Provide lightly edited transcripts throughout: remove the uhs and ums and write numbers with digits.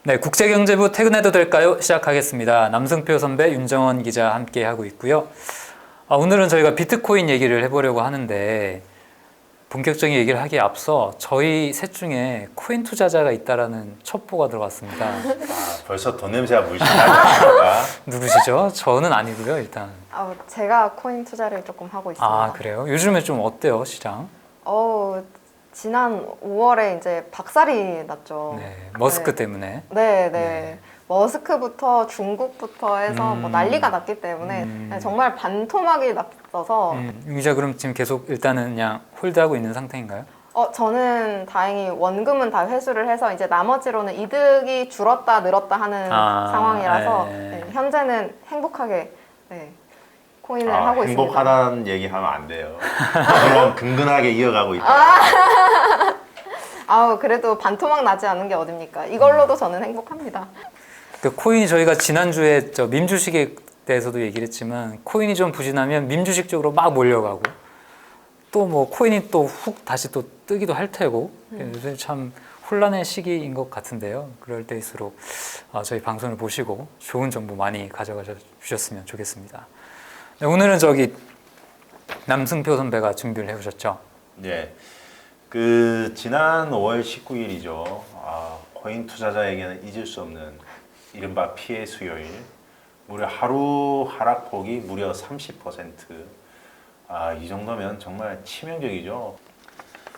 네, 국제경제부 퇴근해도 될까요? 시작하겠습니다. 남승표 선배, 윤정원 기자 함께 하고 있고요. 오늘은 저희가 비트코인 얘기를 해보려고 하는데 본격적인 얘기를 하기에 앞서 저희 셋 중에 코인 투자자가 있다라는 첩보가 들어왔습니다. 벌써 돈 냄새가 물씬 나지 않습니까? 누구시죠? 저는 아니고요, 일단. 제가 코인 투자를 조금 하고 있습니다. 그래요? 요즘에 좀 어때요, 시장? 지난 5월에 이제 박살이 났죠. 네, 머스크 때문에. 네. 머스크부터 중국부터 해서 뭐 난리가 났기 때문에 정말 반토막이 났어서 윤 기자 그럼 지금 계속 일단은 그냥 홀드하고 있는 상태인가요? 저는 다행히 원금은 다 회수를 해서 이제 나머지로는 이득이 줄었다 늘었다 하는 상황이라서 네. 현재는 행복하게 코인을 하고 있습니다. 행복하다는 얘기하면 안 돼요. 물론 근근하게 이어가고 있다. 그래도 반토막 나지 않은 게 어딥니까? 이걸로도 저는 행복합니다. 그 코인이 저희가 지난주에 저 밈주식에 대해서도 얘기를 했지만 코인이 좀 부진하면 밈주식 쪽으로 막 몰려가고 또 뭐 코인이 또 훅 다시 또 뜨기도 할 테고 요새 참 혼란의 시기인 것 같은데요. 그럴 때일수록 저희 방송을 보시고 좋은 정보 많이 가져가 주셨으면 좋겠습니다. 네, 오늘은 저기 남승표 선배가 준비를 해오셨죠? 네. 지난 5월 19일이죠. 코인 투자자에게는 잊을 수 없는 이른바 피해 수요일. 무려 하루 하락폭이 무려 30%. 이 정도면 정말 치명적이죠.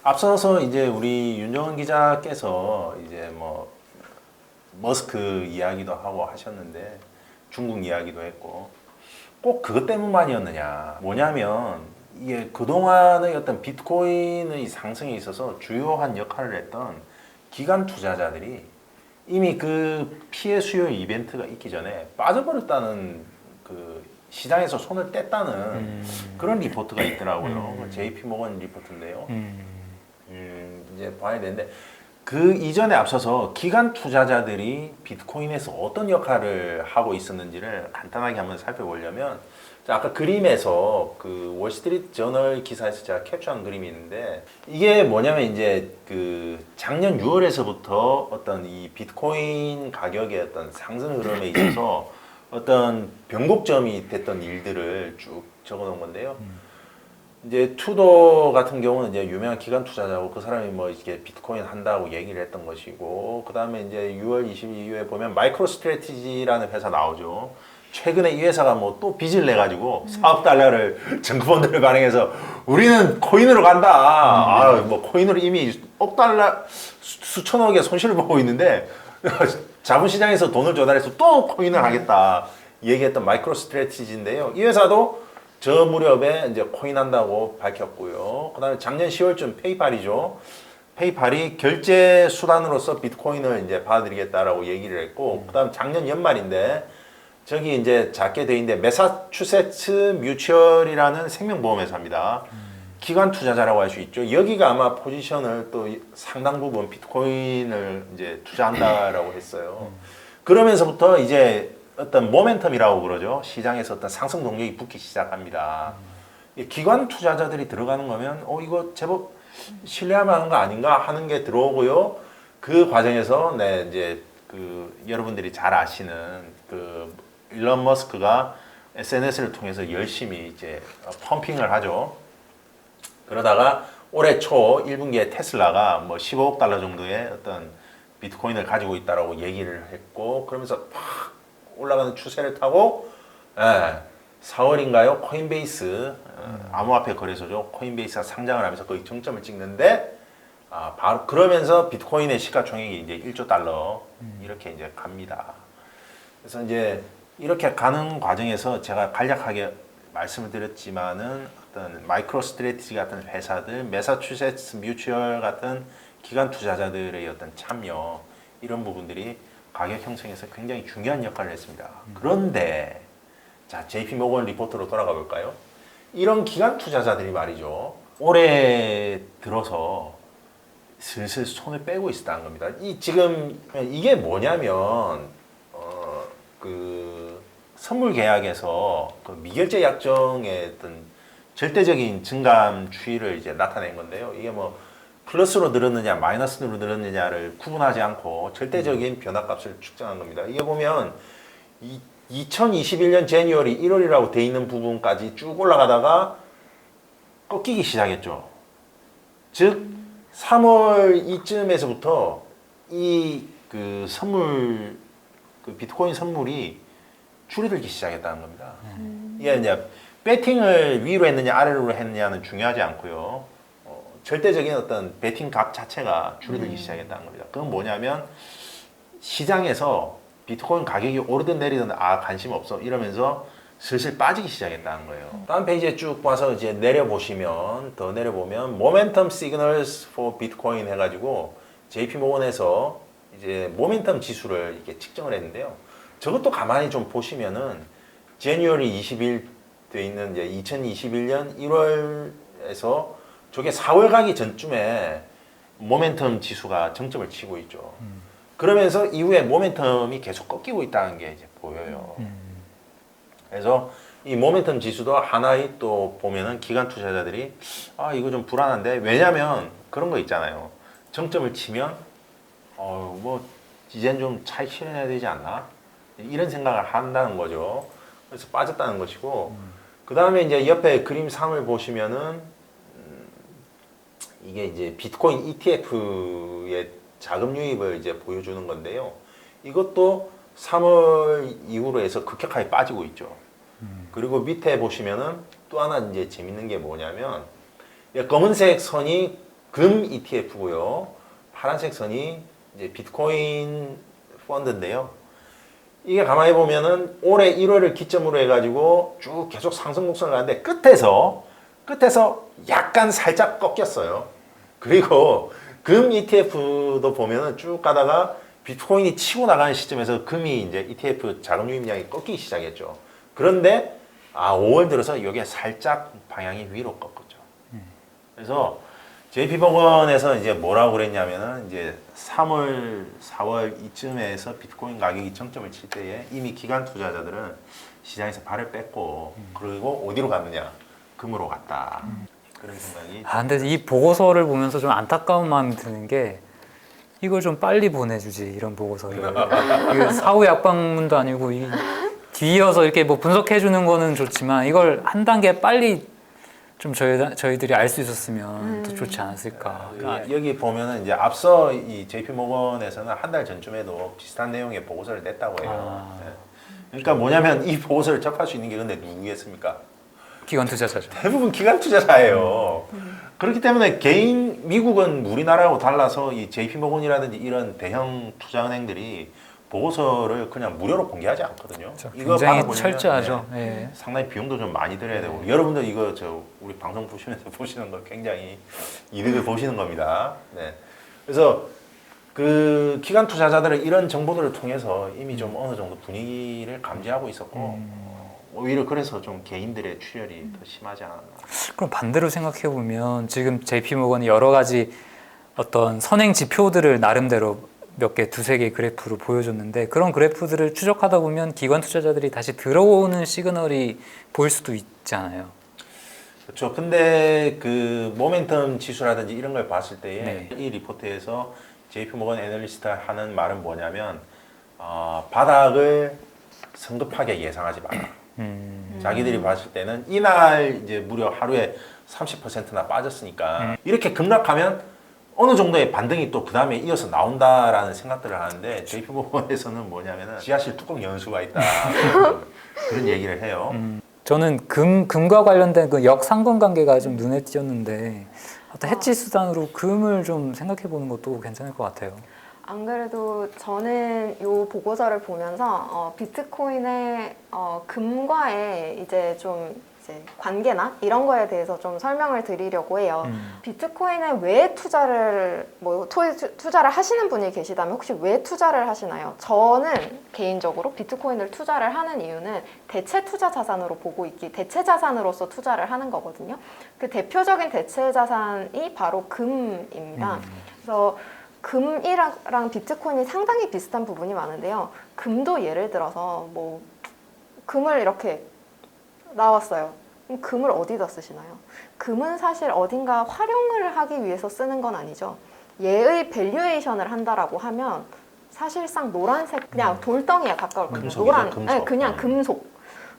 앞서서 이제 우리 윤정원 기자께서 이제 뭐 머스크 이야기도 하고 하셨는데 중국 이야기도 했고 꼭 그것 때문만이었느냐. 뭐냐면 이게 그동안의 어떤 비트코인의 상승에 있어서 주요한 역할을 했던 기관 투자자들이 이미 그 피해 수요 이벤트가 있기 전에 빠져버렸다는 그 시장에서 손을 뗐다는 그런 리포트가 있더라고요. JP 모건 리포트인데요. 이제 봐야 되는데 그 이전에 앞서서 기관 투자자들이 비트코인에서 어떤 역할을 하고 있었는지를 간단하게 한번 살펴보려면 아까 그림에서 그 월스트리트 저널 기사에서 제가 캡처한 그림이 있는데 이게 뭐냐면 이제 그 작년 6월에서부터 어떤 이 비트코인 가격의 어떤 상승 흐름에 있어서 어떤 변곡점이 됐던 일들을 쭉 적어 놓은 건데요. 이제 투더 같은 경우는 이제 유명한 기관 투자자고 그 사람이 뭐 이렇게 비트코인 한다고 얘기를 했던 것이고 그 다음에 이제 6월 22일에 보면 마이크로 스트래티지라는 회사 나오죠. 최근에 이 회사가 뭐 또 빚을 내 가지고 4억 달러를 정부펀드를 발행해서 우리는 코인으로 간다. 뭐 코인으로 이미 억 달러 수천억의 손실을 보고 있는데 자본시장에서 돈을 조달해서 또 코인을 하겠다 얘기했던 마이크로 스트래티지인데요. 이 회사도 저 무렵에 이제 코인 한다고 밝혔고요. 그 다음에 작년 10월쯤 페이팔이죠. 페이팔이 결제 수단으로서 비트코인을 이제 받아들이겠다라고 얘기를 했고, 그 다음 작년 연말인데, 저기 이제 작게 돼 있는데, 매사추세츠 뮤추얼이라는 생명보험회사입니다. 기관 투자자라고 할 수 있죠. 여기가 아마 포지션을 또 상당 부분 비트코인을 이제 투자한다라고 했어요. 그러면서부터 이제 어떤 모멘텀이라고 그러죠. 시장에서 어떤 상승 동력이 붙기 시작합니다. 기관 투자자들이 들어가는 거면 이거 제법 신뢰할 만한 거 아닌가 하는 게 들어오고요. 그 과정에서 이제 그 여러분들이 잘 아시는 그 일론 머스크가 SNS를 통해서 열심히 이제 펌핑을 하죠. 그러다가 올해 초 1분기에 테슬라가 뭐 15억 달러 정도의 어떤 비트코인을 가지고 있다라고 얘기를 했고 그러면서 팍 올라가는 추세를 타고 4월인가요? 코인베이스 암호화폐 거래소죠. 코인베이스가 상장을 하면서 거의 정점을 찍는데 바로 그러면서 비트코인의 시가총액이 이제 1조 달러 이렇게 이제 갑니다. 그래서 이제 이렇게 가는 과정에서 제가 간략하게 말씀을 드렸지만은 어떤 마이크로 스트래티지 같은 회사들, 매사추세츠 뮤추얼 같은 기관 투자자들의 어떤 참여 이런 부분들이 가격 형성에서 굉장히 중요한 역할을 했습니다. 그런데 자 JP 모건 리포트로 돌아가 볼까요? 이런 기관 투자자들이 말이죠. 올해 들어서 슬슬 손을 빼고 있었다는 겁니다. 지금 이게 뭐냐면 그 선물 계약에서 그 미결제 약정의 어떤 절대적인 증감 추이를 이제 나타낸 건데요. 이게 뭐 플러스로 늘었느냐 마이너스로 늘었느냐를 구분하지 않고 절대적인 변화값을 측정한 겁니다. 이게 보면 2021년 제니어리 1월이라고 돼 있는 부분까지 쭉 올라가다가 꺾이기 시작했죠. 즉 3월 이쯤에서부터 이 그 선물 그 비트코인 선물이 줄어들기 시작했다는 겁니다. 이게 이제 배팅을 위로 했느냐 아래로 했느냐는 중요하지 않고요. 절대적인 어떤 배팅 값 자체가 줄어들기 시작했다는 겁니다. 그건 뭐냐면 시장에서 비트코인 가격이 오르든 내리든 관심 없어 이러면서 슬슬 빠지기 시작했다는 거예요. 다음 페이지에 쭉 봐서 이제 내려보시면 더 내려보면 Momentum Signals for Bitcoin 해가지고 JP 모건에서 이제 모멘텀 지수를 이렇게 측정을 했는데요. 저것도 가만히 좀 보시면은 January 20일 돼 있는 이제 2021년 1월에서 저게 4월 가기 전쯤에 모멘텀 지수가 정점을 치고 있죠. 그러면서 이후에 모멘텀이 계속 꺾이고 있다는 게 이제 보여요. 그래서 이 모멘텀 지수도 하나의 또 보면은 기관 투자자들이 이거 좀 불안한데 왜냐면 그런 거 있잖아요. 정점을 치면 뭐 이젠 좀 차익 실현해야 되지 않나 이런 생각을 한다는 거죠. 그래서 빠졌다는 것이고 그 다음에 이제 옆에 그림 3을 보시면은 이게 이제 비트코인 ETF의 자금 유입을 이제 보여주는 건데요. 이것도 3월 이후로 해서 급격하게 빠지고 있죠. 그리고 밑에 보시면은 또 하나 이제 재밌는 게 뭐냐면 검은색 선이 금 ETF고요. 파란색 선이 이제 비트코인 펀드인데요. 이게 가만히 보면은 올해 1월을 기점으로 해가지고 쭉 계속 상승 곡선을 가는데 끝에서 약간 살짝 꺾였어요. 그리고 금 ETF도 보면은 쭉 가다가 비트코인이 치고 나가는 시점에서 금이 이제 ETF 자금 유입량이 꺾이기 시작했죠. 그런데 5월 들어서 이게 살짝 방향이 위로 꺾었죠. 그래서 JP모건에서 이제 뭐라고 그랬냐면은 이제 3월, 4월 이쯤에서 비트코인 가격이 정점을 칠 때에 이미 기관 투자자들은 시장에서 발을 뺐고 그리고 어디로 갔느냐? 금으로 갔다. 그런 생각이. 근데 이 보고서를 보면서 좀 안타까운 마음이 드는 게 이걸 좀 빨리 보내주지 이런 보고서를. 이게 사후 약방문도 아니고 뒤이어서 이렇게 뭐 분석해 주는 거는 좋지만 이걸 한 단계 빨리 좀 저희들이 알 수 있었으면 더 좋지 않았을까. 여기 보면은 이제 앞서 이 JP 모건에서는 한 달 전쯤에도 비슷한 내용의 보고서를 냈다고 해요. 네. 그러니까 뭐냐면 이 보고서를 접할 수 있는 게 근데 누구겠습니까? 기관 투자자죠. 대부분 기관 투자자예요. 그렇기 때문에 미국은 우리나라하고 달라서 이 JP 모건이라든지 이런 대형 투자은행들이 보고서를 그냥 무료로 공개하지 않거든요. 이거 굉장히 철저하죠. 네, 상당히 비용도 좀 많이 들여야 되고 여러분들 이거 우리 방송 보시면서 보시는 거 굉장히 이득을 보시는 겁니다. 네. 그래서 그 기관 투자자들은 이런 정보들을 통해서 이미 좀 어느 정도 분위기를 감지하고 있었고 오히려 그래서 좀 개인들의 출혈이 더 심하지 않았나. 그럼 반대로 생각해 보면 지금 JP모건이 여러 가지 어떤 선행 지표들을 나름대로 몇 개, 두세 개 그래프로 보여줬는데 그런 그래프들을 추적하다 보면 기관 투자자들이 다시 들어오는 시그널이 보일 수도 있잖아요. 그렇죠. 근데 그 모멘텀 지수라든지 이런 걸 봤을 때에 이 리포트에서 JP모건 애널리스트 하는 말은 뭐냐면 바닥을 성급하게 예상하지 마라. 자기들이 봤을 때는 이날 이제 무려 하루에 30%나 빠졌으니까 이렇게 급락하면 어느 정도의 반등이 또 그 다음에 이어서 나온다라는 생각들을 하는데 JP모건에서는 뭐냐면은 지하실 뚜껑 연수가 있다 그런 얘기를 해요. 저는 금과 관련된 그 역상관관계가 좀 눈에 띄었는데 어떤 해치 수단으로 금을 좀 생각해 보는 것도 괜찮을 것 같아요. 안 그래도 저는 이 보고서를 보면서 비트코인의 금과의 이제 좀 관계나 이런 거에 대해서 좀 설명을 드리려고 해요. 비트코인에 왜 투자를 하시는 분이 계시다면 혹시 왜 투자를 하시나요? 저는 개인적으로 비트코인을 투자를 하는 이유는 대체 투자 자산으로 보고 있기, 대체 자산으로서 투자를 하는 거거든요. 그 대표적인 대체 자산이 바로 금입니다. 그래서 금이랑 비트코인이 상당히 비슷한 부분이 많은데요. 금도 예를 들어서 뭐 금을 이렇게 나왔어요. 그럼 금을 어디다 쓰시나요? 금은 사실 어딘가 활용을 하기 위해서 쓰는 건 아니죠. 얘의 밸류에이션을 한다라고 하면 사실상 노란색 그냥 돌덩이에 가까울 거예요. 노란, 금속. 네, 그냥 금속.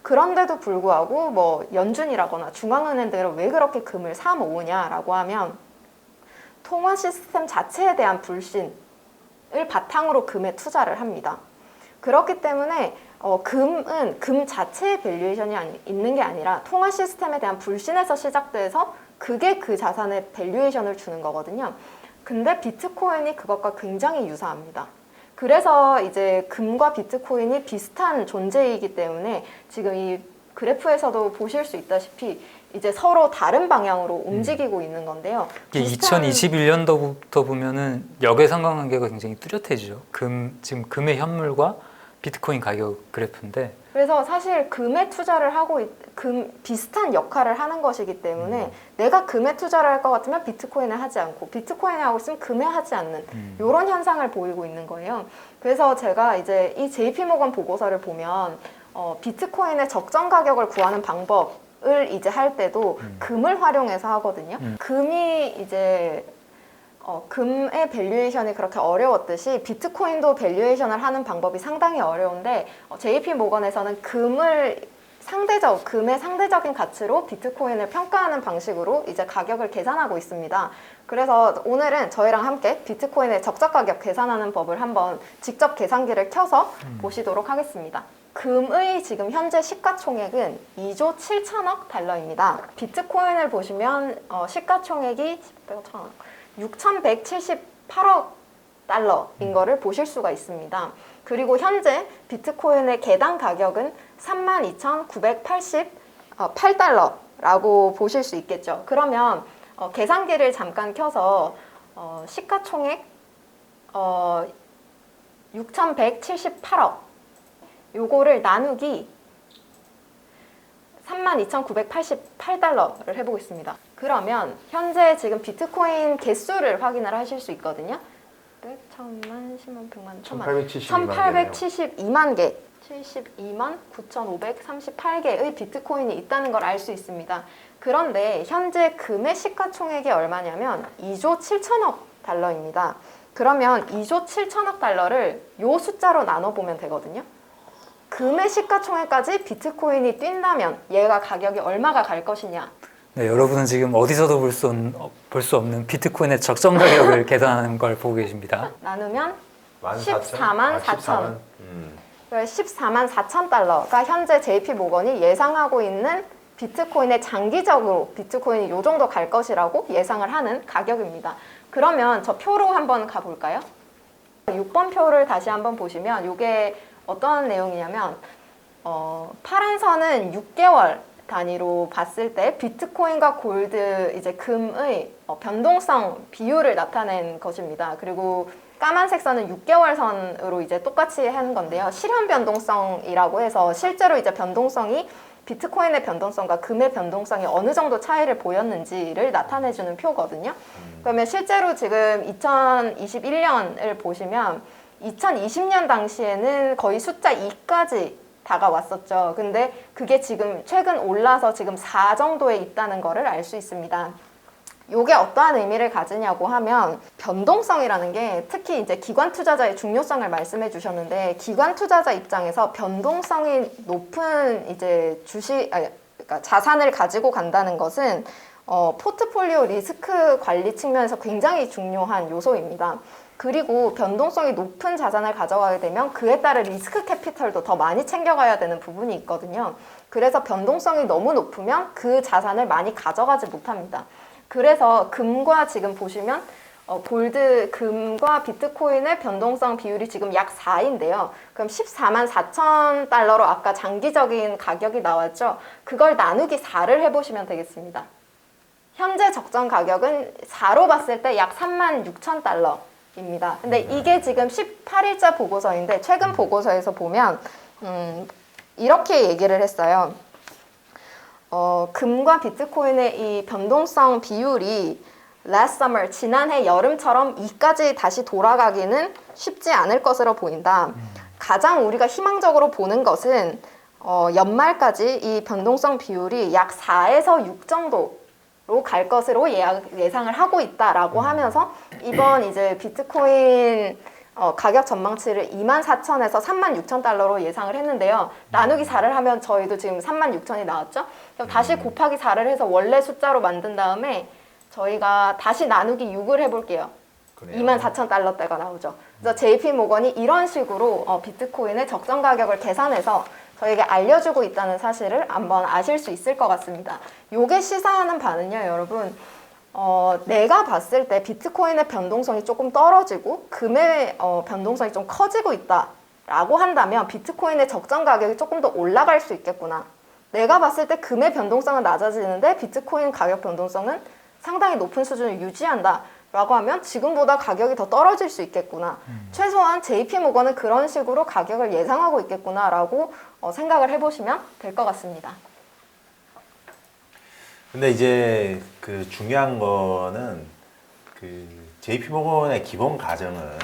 그런데도 불구하고 뭐 연준이라거나 중앙은행들은 왜 그렇게 금을 사 모으냐라고 하면 통화 시스템 자체에 대한 불신을 바탕으로 금에 투자를 합니다. 그렇기 때문에 금은 금 자체의 밸류에이션이 있는 게 아니라 통화 시스템에 대한 불신에서 시작돼서 그게 그 자산의 밸류에이션을 주는 거거든요. 근데 비트코인이 그것과 굉장히 유사합니다. 그래서 이제 금과 비트코인이 비슷한 존재이기 때문에 지금 이 그래프에서도 보실 수 있다시피 이제 서로 다른 방향으로 움직이고 있는 건데요. 이게 2021년도부터 보면은 역외상관관계가 굉장히 뚜렷해지죠. 지금 금의 현물과 비트코인 가격 그래프인데 그래서 사실 금에 투자를 하고 비슷한 역할을 하는 것이기 때문에 내가 금에 투자를 할 것 같으면 비트코인에 하지 않고 비트코인에 하고 있으면 금에 하지 않는 이런 현상을 보이고 있는 거예요. 그래서 제가 이제 이 JP모건 보고서를 보면 비트코인의 적정 가격을 구하는 방법을 이제 할 때도 금을 활용해서 하거든요. 금이 이제 금의 밸류에이션이 그렇게 어려웠듯이 비트코인도 밸류에이션을 하는 방법이 상당히 어려운데 JP모건에서는 금의 상대적인 가치로 비트코인을 평가하는 방식으로 이제 가격을 계산하고 있습니다. 그래서 오늘은 저희랑 함께 비트코인의 적정 가격 계산하는 법을 한번 직접 계산기를 켜서 보시도록 하겠습니다. 금의 지금 현재 시가총액은 2조 7천억 달러입니다. 비트코인을 보시면 시가총액이 6,178억 달러인 거를 보실 수가 있습니다. 그리고 현재 비트코인의 개당 가격은 32,988달러라고 보실 수 있겠죠. 그러면 계산기를 잠깐 켜서 시가총액 6,178억 요거를 나누기 32,988달러를 해보겠습니다. 그러면 현재 지금 비트코인 개수를 확인을 하실 수 있거든요. 100만, 10만, 100만, 1000만 1872만 개 72만 9,538개의 비트코인이 있다는 걸 알 수 있습니다. 그런데 현재 금의 시가총액이 얼마냐면 2조 7천억 달러입니다. 그러면 2조 7천억 달러를 요 숫자로 나눠보면 되거든요. 금의 시가총액까지 비트코인이 뛴다면 얘가 가격이 얼마가 갈 것이냐. 네, 여러분은 지금 어디서도 볼 수 없는 비트코인의 적정 가격을 계산하는 걸 보고 계십니다. 나누면 14만 14만 4천 달러가 현재 JP모건이 예상하고 있는 비트코인의 장기적으로 비트코인이 이 정도 갈 것이라고 예상을 하는 가격입니다. 그러면 저 표로 한번 가볼까요? 6번 표를 다시 한번 보시면 이게 어떤 내용이냐면 파란 선은 6개월 단위로 봤을 때 비트코인과 골드 이제 금의 변동성 비율을 나타낸 것입니다. 그리고 까만색 선은 6개월 선으로 이제 똑같이 하는 건데요. 실현 변동성이라고 해서 실제로 이제 변동성이 비트코인의 변동성과 금의 변동성이 어느 정도 차이를 보였는지를 나타내주는 표거든요. 그러면 실제로 지금 2021년을 보시면 2020년 당시에는 거의 숫자 2까지 다가왔었죠. 근데 그게 지금 최근 올라서 지금 4 정도에 있다는 거를 알 수 있습니다. 이게 어떠한 의미를 가지냐고 하면 변동성이라는 게 특히 이제 기관 투자자의 중요성을 말씀해 주셨는데 기관 투자자 입장에서 변동성이 높은 이제 그러니까 자산을 가지고 간다는 것은 포트폴리오 리스크 관리 측면에서 굉장히 중요한 요소입니다. 그리고 변동성이 높은 자산을 가져가게 되면 그에 따른 리스크 캐피털도 더 많이 챙겨가야 되는 부분이 있거든요. 그래서 변동성이 너무 높으면 그 자산을 많이 가져가지 못합니다. 그래서 금과 지금 보시면 금과 비트코인의 변동성 비율이 지금 약 4인데요. 그럼 14만 4천 달러로 아까 장기적인 가격이 나왔죠. 그걸 나누기 4를 해보시면 되겠습니다. 현재 적정 가격은 4로 봤을 때 약 3만 6천 달러입니다. 근데 이게 지금 18일자 보고서인데 최근 보고서에서 보면 이렇게 얘기를 했어요. 금과 비트코인의 이 변동성 비율이 last summer, 지난해 여름처럼 2까지 다시 돌아가기는 쉽지 않을 것으로 보인다. 가장 우리가 희망적으로 보는 것은 연말까지 이 변동성 비율이 약 4에서 6 정도로 갈 것으로 예상을 하고 있다라고 하면서 이번 이제 비트코인 가격 전망치를 24,000에서 36,000달러로 예상을 했는데요. 나누기 4를 하면 저희도 지금 36,000이 나왔죠. 그럼 다시 곱하기 4를 해서 원래 숫자로 만든 다음에 저희가 다시 나누기 6을 해볼게요. 24,000달러대가 나오죠. 그래서 JP 모건이 이런 식으로 비트코인의 적정 가격을 계산해서 저에게 알려주고 있다는 사실을 한번 아실 수 있을 것 같습니다. 요게 시사하는 바는요, 여러분. 내가 봤을 때 비트코인의 변동성이 조금 떨어지고 금의 변동성이 좀 커지고 있다라고 한다면 비트코인의 적정 가격이 조금 더 올라갈 수 있겠구나. 내가 봤을 때 금의 변동성은 낮아지는데 비트코인 가격 변동성은 상당히 높은 수준을 유지한다. 라고 하면 지금보다 가격이 더 떨어질 수 있겠구나. 최소한 JP모건은 그런 식으로 가격을 예상하고 있겠구나 라고 생각을 해보시면 될 것 같습니다. 근데 이제 그 중요한 거는 그 JP모건의 기본 가정은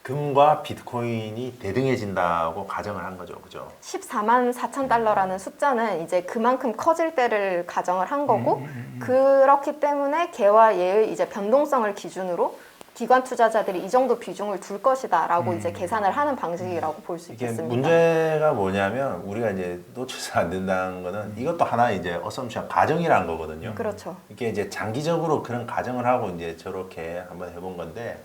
금과 비트코인이 대등해진다고 가정을 한 거죠, 그죠? 14만 4천 달러라는 숫자는 이제 그만큼 커질 때를 가정을 한 거고 그렇기 때문에 개와 예의 이제 변동성을 기준으로 기관 투자자들이 이 정도 비중을 둘 것이다라고 이제 계산을 하는 방식이라고 볼 수 이게 있겠습니다. 문제가 뭐냐면 우리가 이제 놓쳐서 안 된다는 거는 이것도 하나의 이제 어썸션 가정이라는 거거든요. 그렇죠. 이게 이제 장기적으로 그런 가정을 하고 이제 저렇게 한번 해본 건데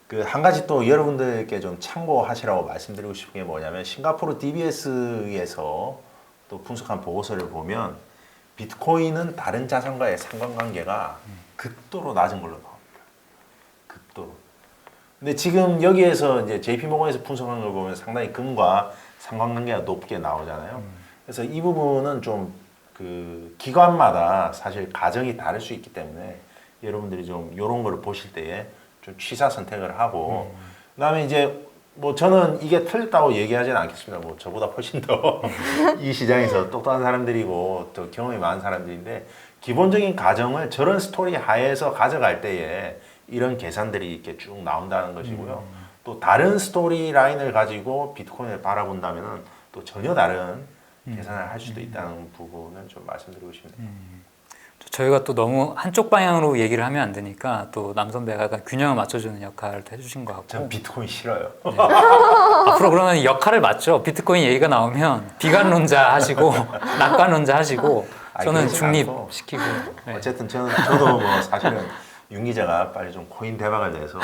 그 한 가지 또 여러분들께 좀 참고하시라고 말씀드리고 싶은 게 뭐냐면 싱가포르 DBS에서 또 분석한 보고서를 보면 비트코인은 다른 자산과의 상관관계가 극도로 낮은 걸로 나옵니다. 극도로. 근데 지금 여기에서 이제 JP모건에서 분석한 걸 보면 상당히 금과 상관관계가 높게 나오잖아요. 그래서 이 부분은 좀 그 기관마다 사실 가정이 다를 수 있기 때문에 여러분들이 좀 이런 거를 보실 때에 좀 취사 선택을 하고 그다음에 이제 뭐 저는 이게 틀렸다고 얘기하지는 않겠습니다. 뭐 저보다 훨씬 더 이 시장에서 똑똑한 사람들이고 또 경험이 많은 사람들인데 기본적인 가정을 저런 스토리 하에서 가져갈 때에 이런 계산들이 이렇게 쭉 나온다는 것이고요. 또 다른 스토리 라인을 가지고 비트코인을 바라본다면은 또 전혀 다른 계산을 할 수도 있다는 부분을 좀 말씀드리고 싶네요. 저희가 또 너무 한쪽 방향으로 얘기를 하면 안 되니까 또 남 선배가 약간 균형을 맞춰주는 역할을 해주신 것 같고 전 비트코인 싫어요. 네. 앞으로 그러면 역할을 맞죠. 비트코인 얘기가 나오면 비관론자 하시고 낙관론자 하시고 저는 그러진 중립시키고 네. 어쨌든 저도 뭐 사실은 윤 기자가 빨리 좀 코인 대박을 내서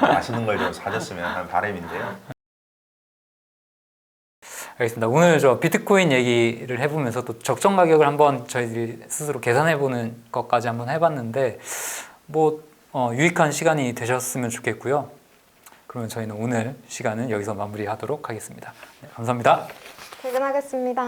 맛있는 걸 좀 사줬으면 하는 바람인데요. 알겠습니다. 오늘 저 비트코인 얘기를 해보면서 또 적정 가격을 한번 저희들이 스스로 계산해보는 것까지 한번 해봤는데 뭐 유익한 시간이 되셨으면 좋겠고요. 그러면 저희는 오늘 시간은 여기서 마무리하도록 하겠습니다. 네, 감사합니다. 퇴근하겠습니다.